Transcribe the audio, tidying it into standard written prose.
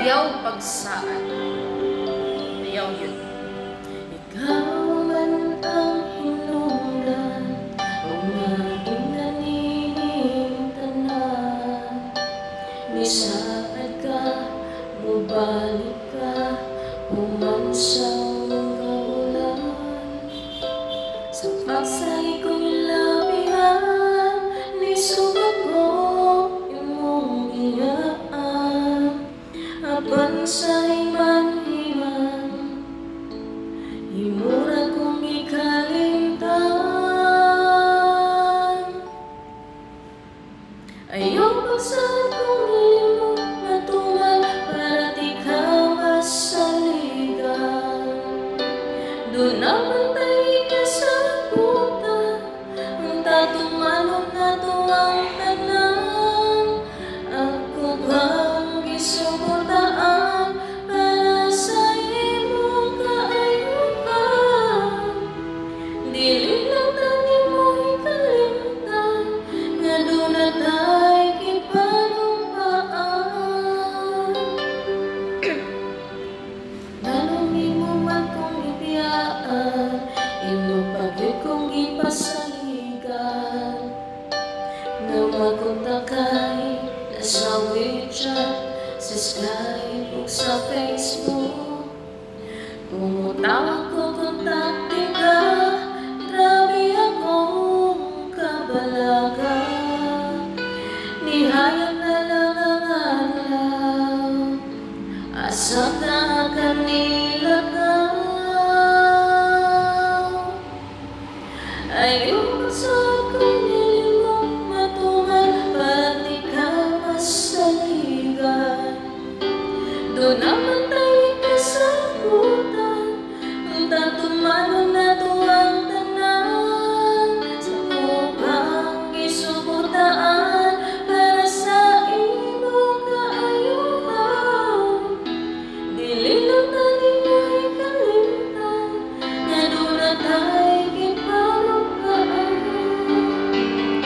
ayaw pagsaan. Ayaw yun. Ikaw man ang hinungdan, kung aking naninintanan. Nisaad ka, mubalik ka, umansang kaulan. Sa pagsay kong labihan, nisugat mo imong iyaan. Apan sa iman-iman, himura kong ikalimtan. Ayaw pagsaan kong hilimot matumal, para di ka masaligan. Doon naman tayo ka sa puta, ang tatumanong na tuwang tanan. Ako bang gisuportaan para sa imong kaayupan? Dili lang tani mo ikalimtan, nga doon na tayo kipanumpaan. Nanong mo man kong ibiyaan, imo pagod kong ipasaligan. Nga makontakay na sa WeChat, sa Skype o sa Facebook. Kung utawag ko kontakte ka, grabe akong kabalaga. Nihayag na lang ang araw, asa ka kanilagaw. Ayaw pagsaan kong hilimot matumal, para di ka masaligan. Doon naman